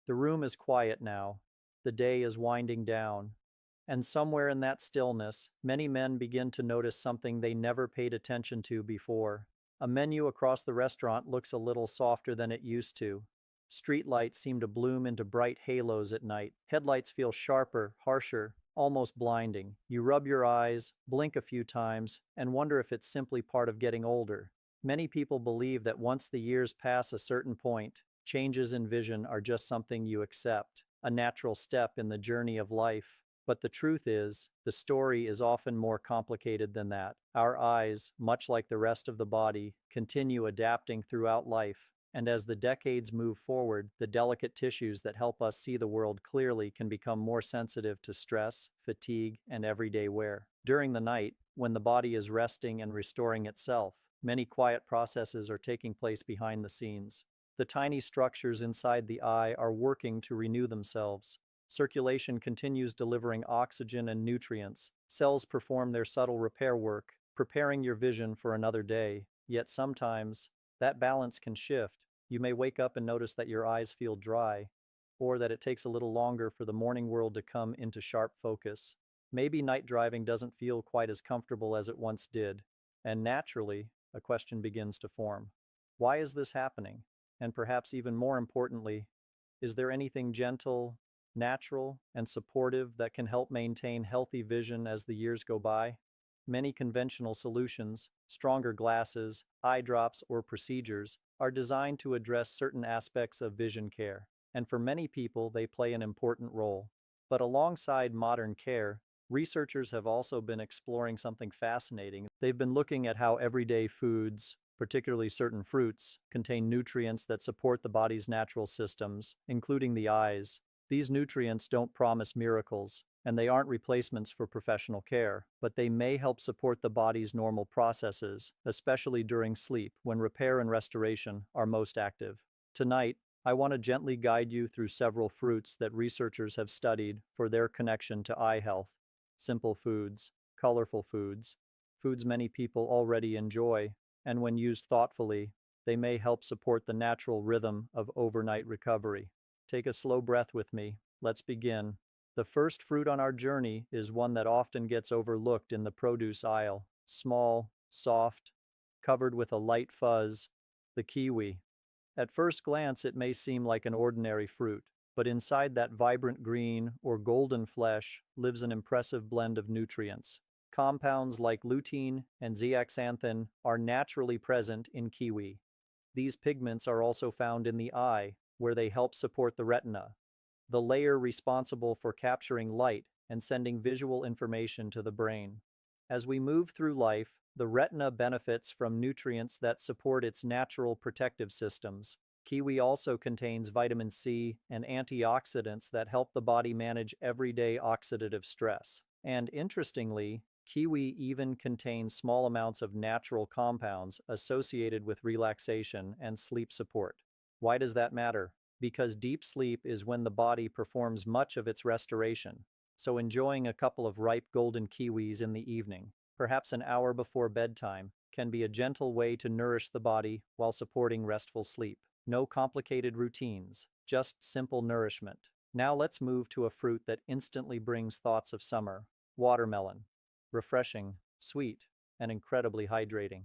The room is quiet now. The day is winding down. And somewhere in that stillness, many men begin to notice something they never paid attention to before. A menu across the restaurant looks a little softer than it used to. Street lights seem to bloom into bright halos at night. Headlights feel sharper, harsher, almost blinding. You rub your eyes, blink a few times, and wonder if it's simply part of getting older. Many people believe that once the years pass a certain point, changes in vision are just something you accept, a natural step in the journey of life. But the truth is, the story is often more complicated than that. Our eyes, much like the rest of the body, continue adapting throughout life. And as the decades move forward, the delicate tissues that help us see the world clearly can become more sensitive to stress, fatigue, and everyday wear. During the night, when the body is resting and restoring itself, many quiet processes are taking place behind the scenes. The tiny structures inside the eye are working to renew themselves. Circulation continues delivering oxygen and nutrients. Cells perform their subtle repair work, preparing your vision for another day. Yet sometimes, that balance can shift. You may wake up and notice that your eyes feel dry, or that it takes a little longer for the morning world to come into sharp focus. Maybe night driving doesn't feel quite as comfortable as it once did. And naturally, a question begins to form. Why is this happening? And perhaps even more importantly, is there anything gentle, natural, and supportive that can help maintain healthy vision as the years go by? Many conventional solutions, stronger glasses, eye drops, or procedures, are designed to address certain aspects of vision care, and for many people, they play an important role. But alongside modern care, researchers have also been exploring something fascinating. They've been looking at how everyday foods, particularly certain fruits, contain nutrients that support the body's natural systems, including the eyes. These nutrients don't promise miracles, and they aren't replacements for professional care, but they may help support the body's normal processes, especially during sleep, when repair and restoration are most active. Tonight, I want to gently guide you through several fruits that researchers have studied for their connection to eye health. Simple foods, colorful foods, foods many people already enjoy, and when used thoughtfully, they may help support the natural rhythm of overnight recovery. Take a slow breath with me. Let's begin. The first fruit on our journey is one that often gets overlooked in the produce aisle. Small, soft, covered with a light fuzz, the kiwi. At first glance, it may seem like an ordinary fruit, but inside that vibrant green or golden flesh lives an impressive blend of nutrients. Compounds like lutein and zeaxanthin are naturally present in kiwi. These pigments are also found in the eye, where they help support the retina, the layer responsible for capturing light and sending visual information to the brain. As we move through life, the retina benefits from nutrients that support its natural protective systems. Kiwi also contains vitamin C and antioxidants that help the body manage everyday oxidative stress. And interestingly, kiwi even contains small amounts of natural compounds associated with relaxation and sleep support. Why does that matter? Because deep sleep is when the body performs much of its restoration. So enjoying a couple of ripe golden kiwis in the evening, perhaps an hour before bedtime, can be a gentle way to nourish the body while supporting restful sleep. No complicated routines, just simple nourishment. Now let's move to a fruit that instantly brings thoughts of summer: watermelon. Refreshing, sweet, and incredibly hydrating.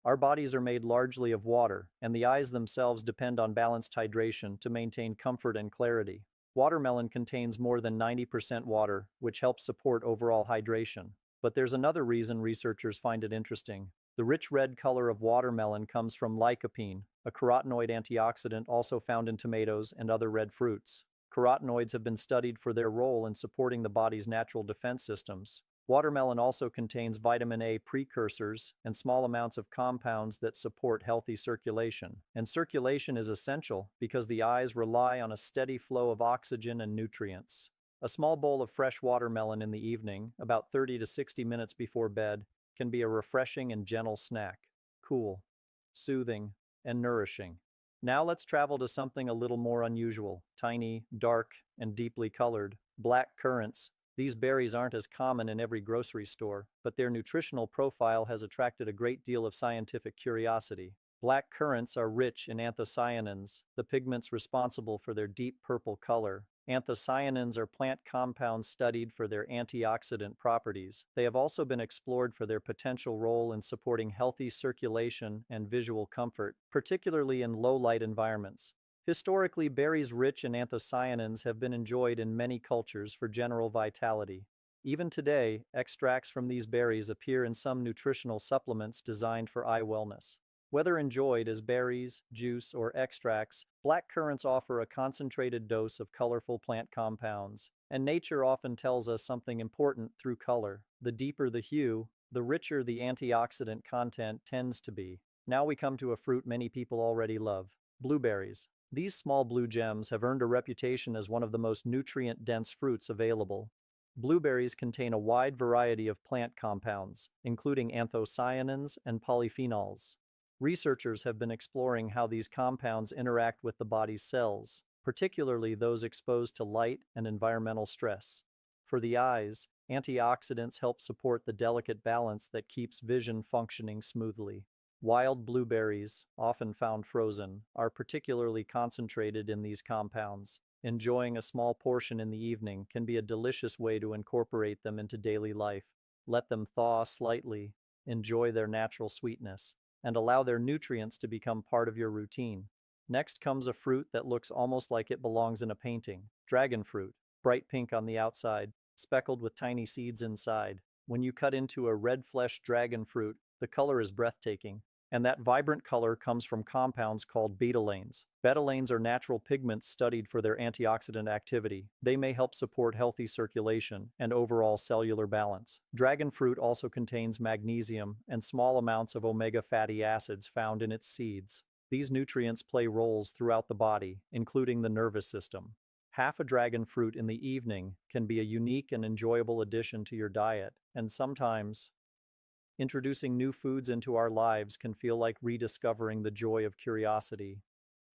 Our bodies are made largely of water, and the eyes themselves depend on balanced hydration to maintain comfort and clarity. Watermelon contains more than 90% water, which helps support overall hydration. But there's another reason researchers find it interesting. The rich red color of watermelon comes from lycopene, a carotenoid antioxidant also found in tomatoes and other red fruits. Carotenoids have been studied for their role in supporting the body's natural defense systems. Watermelon also contains vitamin A precursors and small amounts of compounds that support healthy circulation. And circulation is essential because the eyes rely on a steady flow of oxygen and nutrients. A small bowl of fresh watermelon in the evening, about 30 to 60 minutes before bed, can be a refreshing and gentle snack. Cool, soothing, and nourishing. Now let's travel to something a little more unusual: tiny, dark, and deeply colored black currants. These berries aren't as common in every grocery store, but their nutritional profile has attracted a great deal of scientific curiosity. Black currants are rich in anthocyanins, the pigments responsible for their deep purple color. Anthocyanins are plant compounds studied for their antioxidant properties. They have also been explored for their potential role in supporting healthy circulation and visual comfort, particularly in low-light environments. Historically, berries rich in anthocyanins have been enjoyed in many cultures for general vitality. Even today, extracts from these berries appear in some nutritional supplements designed for eye wellness. Whether enjoyed as berries, juice, or extracts, black currants offer a concentrated dose of colorful plant compounds, and nature often tells us something important through color. The deeper the hue, the richer the antioxidant content tends to be. Now we come to a fruit many people already love: blueberries. These small blue gems have earned a reputation as one of the most nutrient-dense fruits available. Blueberries contain a wide variety of plant compounds, including anthocyanins and polyphenols. Researchers have been exploring how these compounds interact with the body's cells, particularly those exposed to light and environmental stress. For the eyes, antioxidants help support the delicate balance that keeps vision functioning smoothly. Wild blueberries, often found frozen, are particularly concentrated in these compounds. Enjoying a small portion in the evening can be a delicious way to incorporate them into daily life. Let them thaw slightly, enjoy their natural sweetness, and allow their nutrients to become part of your routine. Next comes a fruit that looks almost like it belongs in a painting: dragon fruit, bright pink on the outside, speckled with tiny seeds inside. When you cut into a red-fleshed dragon fruit, the color is breathtaking, and that vibrant color comes from compounds called betalains. Betalains are natural pigments studied for their antioxidant activity. They may help support healthy circulation and overall cellular balance. Dragon fruit also contains magnesium and small amounts of omega fatty acids found in its seeds. These nutrients play roles throughout the body, including the nervous system. Half a dragon fruit in the evening can be a unique and enjoyable addition to your diet, and sometimes introducing new foods into our lives can feel like rediscovering the joy of curiosity.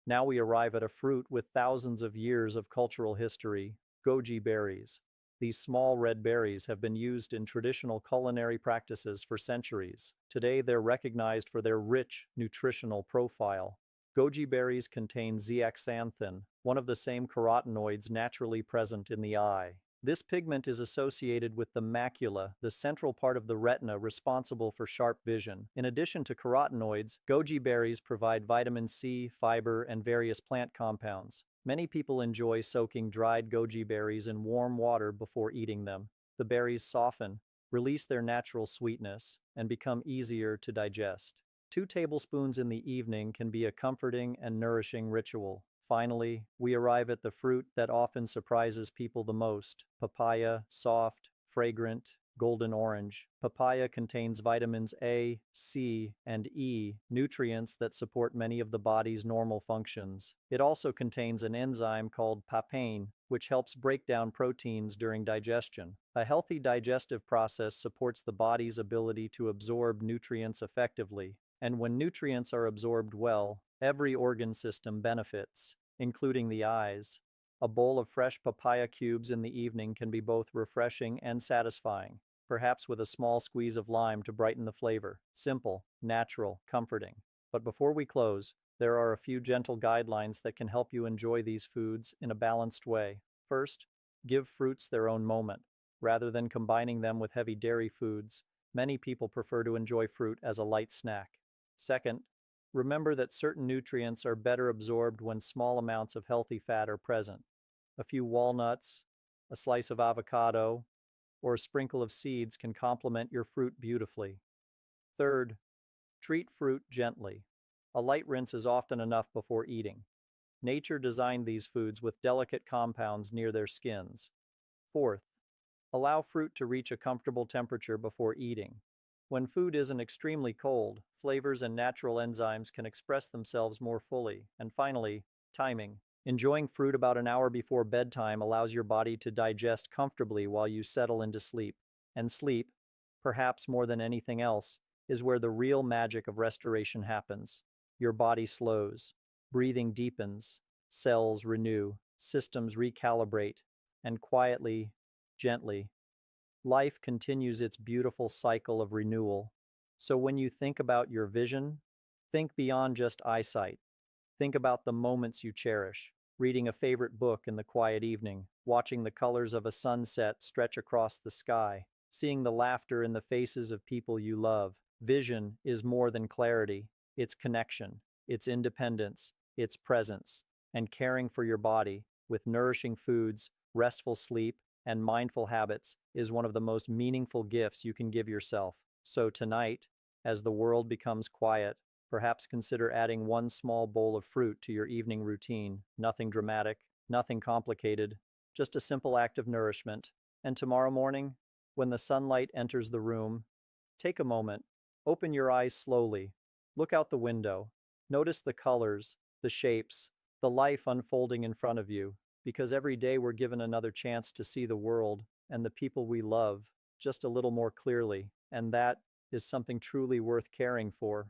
Now we arrive at a fruit with thousands of years of cultural history: goji berries. These small red berries have been used in traditional culinary practices for centuries. Today they're recognized for their rich nutritional profile. Goji berries contain zeaxanthin, one of the same carotenoids naturally present in the eye. This pigment is associated with the macula, the central part of the retina responsible for sharp vision. In addition to carotenoids, goji berries provide vitamin C, fiber, and various plant compounds. Many people enjoy soaking dried goji berries in warm water before eating them. The berries soften, release their natural sweetness, and become easier to digest. 2 tablespoons in the evening can be a comforting and nourishing ritual. Finally, we arrive at the fruit that often surprises people the most: papaya, soft, fragrant, golden orange. Papaya contains vitamins A, C, and E, nutrients that support many of the body's normal functions. It also contains an enzyme called papain, which helps break down proteins during digestion. A healthy digestive process supports the body's ability to absorb nutrients effectively, and when nutrients are absorbed well, every organ system benefits, including the eyes. A bowl of fresh papaya cubes in the evening can be both refreshing and satisfying, perhaps with a small squeeze of lime to brighten the flavor. Simple, natural, comforting. But before we close, there are a few gentle guidelines that can help you enjoy these foods in a balanced way. First, give fruits their own moment. Rather than combining them with heavy dairy foods, many people prefer to enjoy fruit as a light snack. Second, remember that certain nutrients are better absorbed when small amounts of healthy fat are present. A few walnuts, a slice of avocado, or a sprinkle of seeds can complement your fruit beautifully. Third, treat fruit gently. A light rinse is often enough before eating. Nature designed these foods with delicate compounds near their skins. Fourth, allow fruit to reach a comfortable temperature before eating. When food isn't extremely cold, flavors and natural enzymes can express themselves more fully. And finally, timing. Enjoying fruit about an hour before bedtime allows your body to digest comfortably while you settle into sleep. And sleep, perhaps more than anything else, is where the real magic of restoration happens. Your body slows, breathing deepens, cells renew, systems recalibrate, and quietly, gently, life continues its beautiful cycle of renewal. So when you think about your vision, Think beyond just eyesight. Think about the moments you cherish. Reading a favorite book in the quiet evening, watching the colors of a sunset stretch across the sky, seeing the laughter in the faces of people you love. Vision is more than clarity, it's connection, it's independence, it's presence, and caring for your body with nourishing foods, restful sleep, and mindful habits is one of the most meaningful gifts you can give yourself. So tonight, as the world becomes quiet, perhaps consider adding one small bowl of fruit to your evening routine. Nothing dramatic, nothing complicated, just a simple act of nourishment. And tomorrow morning, when the sunlight enters the room, take a moment, open your eyes slowly, look out the window, notice the colors, the shapes, the life unfolding in front of you, because every day we're given another chance to see the world and the people we love just a little more clearly, and that is something truly worth caring for.